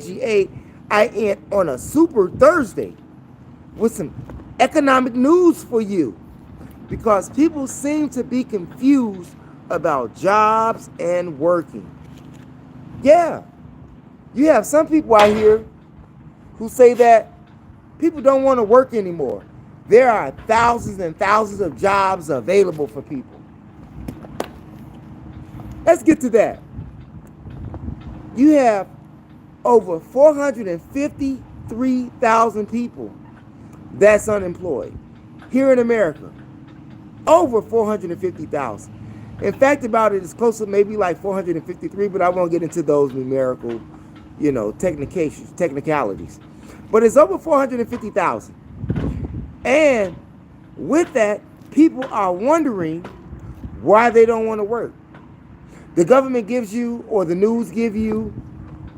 I end on a super Thursday with some economic news for you because people seem to be confused about jobs and working. Yeah, you have some people out here who say that people don't want to work anymore. There are thousands and thousands of jobs available for people. Let's get to that. You have over 453,000 people that's unemployed here in America. Over 450,000. In fact, about it is close to maybe like 453, but I won't get into those numerical, technicalities. But it's over 450,000. And with that, people are wondering why they don't want to work. The government gives you, or the news give you,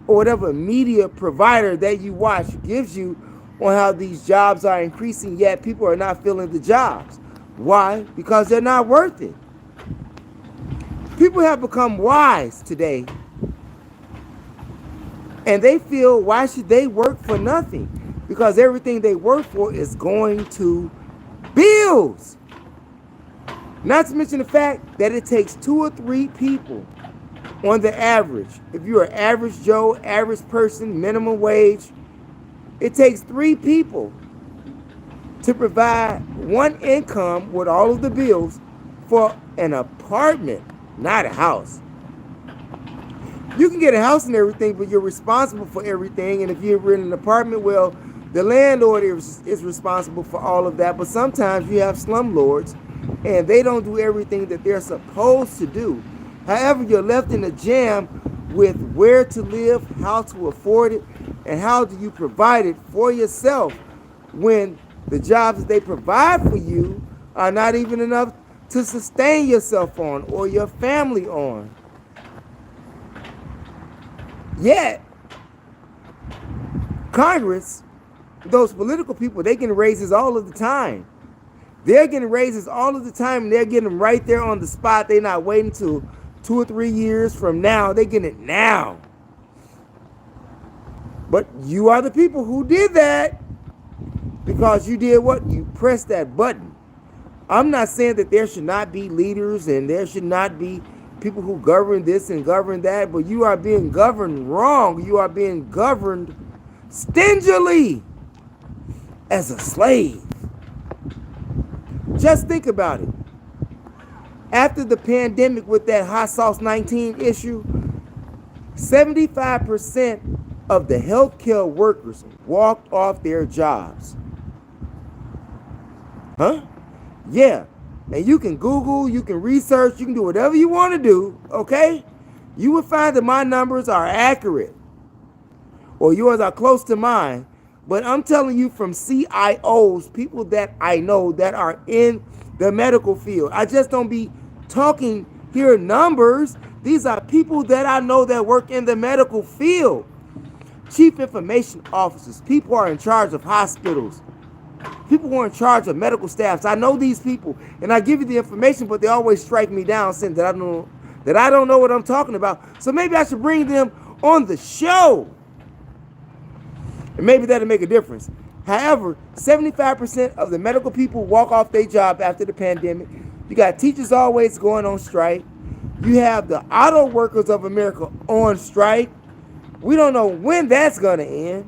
or whatever media provider that you watch gives you on how these jobs are increasing, yet people are not filling the jobs. Why? Because they're not worth it. People have become wise today, and they feel, why should they work for nothing? Because everything they work for is going to bills. Not to mention the fact that it takes 2 or 3 people on the average. If you're an average Joe, average person, minimum wage, it takes 3 people to provide one income with all of the bills for an apartment, not a house. You can get a house and everything, but you're responsible for everything. And if you're in an apartment, well, the landlord is responsible for all of that. But sometimes you have slumlords, and they don't do everything that they're supposed to do. However, you're left in a jam with where to live, how to afford it, and how do you provide it for yourself when the jobs that they provide for you are not even enough to sustain yourself on or your family on. Yet, Congress, those political people, they getting raises all of the time. They're getting raises all of the time, and they're getting them right there on the spot. They're not waiting till 2 or 3 years from now. They're getting it now. But you are the people who did that because you did what? You pressed that button. I'm not saying that there should not be leaders and there should not be people who govern this and govern that, but you are being governed wrong. You are being governed stingily as a slave. Just think about it. After the pandemic with that hot sauce 19 issue, 75% of the healthcare workers walked off their jobs. Huh? Yeah. And you can Google, you can research, you can do whatever you want to do, okay? You will find that my numbers are accurate, or yours are close to mine. But I'm telling you from CIOs, people that I know that are in the medical field. I just don't be talking here numbers. These are people that I know that work in the medical field. Chief information officers, people who are in charge of hospitals, people who are in charge of medical staffs. I know these people, and I give you the information, but they always strike me down saying that I don't know what I'm talking about. So maybe I should bring them on the show, and maybe that'll make a difference. However, 75% of the medical people walk off their job after the pandemic. You got teachers always going on strike. You have the auto workers of America on strike. We don't know when that's going to end.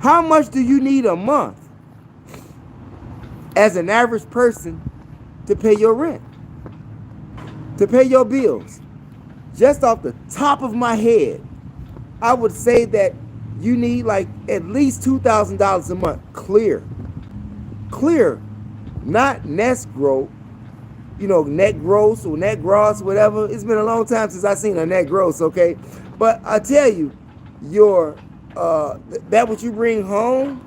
How much do you need a month as an average person to pay your rent, to pay your bills? Just off the top of my head, I would say that you need like at least $2,000 a month, clear, not net gross, net gross or net gross, whatever. It's been a long time since I seen a net gross, okay? But I tell you, that what you bring home,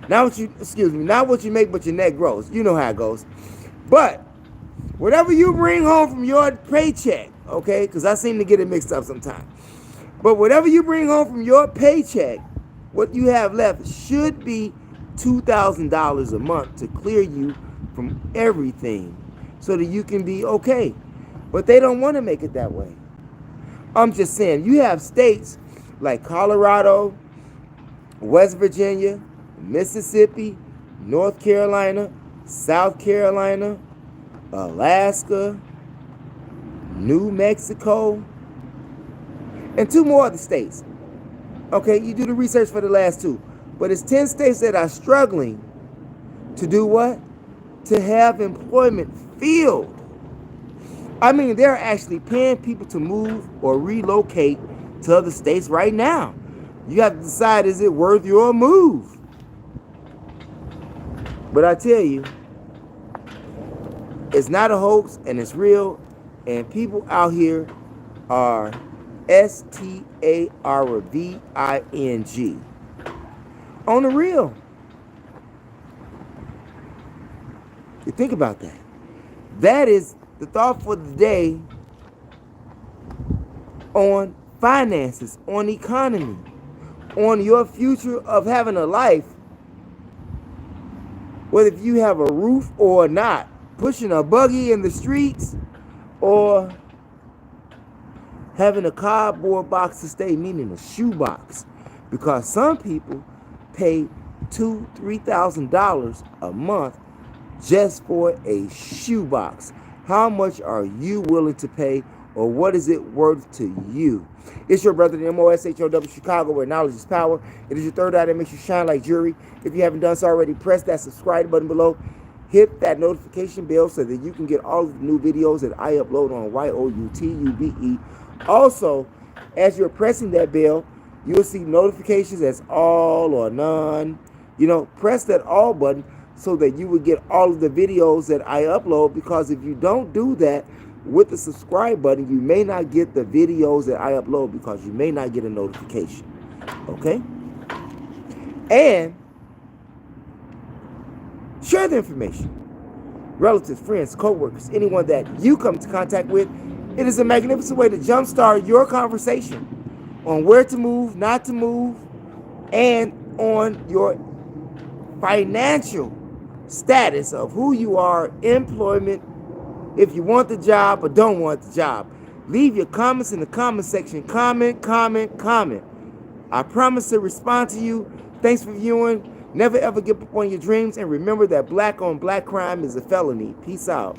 not what you make, but your net gross. You know how it goes. But whatever you bring home from your paycheck, okay? Because I seem to get it mixed up sometimes. But whatever you bring home from your paycheck, what you have left should be $2,000 a month to clear you from everything so that you can be okay. But they don't want to make it that way. I'm just saying, you have states like Colorado, West Virginia, Mississippi, North Carolina, South Carolina, Alaska, New Mexico, and 2 more other states. Okay, you do the research for the last 2. But it's 10 states that are struggling to do what? To have employment filled. I mean, they're actually paying people to move or relocate to other states right now. You have to decide, is it worth your move? But I tell you, it's not a hoax and it's real. And people out here are STARVING. On the real. You think about that. That is the thought for the day on finances, on economy, on your future of having a life, whether if you have a roof or not, pushing a buggy in the streets, or having a cardboard box to stay, meaning a shoebox. Because some people pay $2,000-$3,000 a month just for a shoebox. How much are you willing to pay, or what is it worth to you? It's your brother, the THEMOSHOW Chicago, where knowledge is power. It is your third eye that makes you shine like jewelry. If you haven't done so already, press that subscribe button below. Hit that notification bell so that you can get all of the new videos that I upload on YOUTUBE. Also, as you're pressing that bell, you'll see notifications as all or none. Press that all button so that you will get all of the videos that I upload, because if you don't do that with the subscribe button, you may not get the videos that I upload because you may not get a notification. Okay? And share the information. Relatives, friends, co-workers, anyone that you come into contact with. It is a magnificent way to jumpstart your conversation on where to move, not to move, and on your financial status of who you are, employment, if you want the job or don't want the job. Leave your comments in the comment section. Comment. I promise to respond to you. Thanks for viewing. Never ever give up on your dreams, and remember that black on black crime is a felony. Peace out.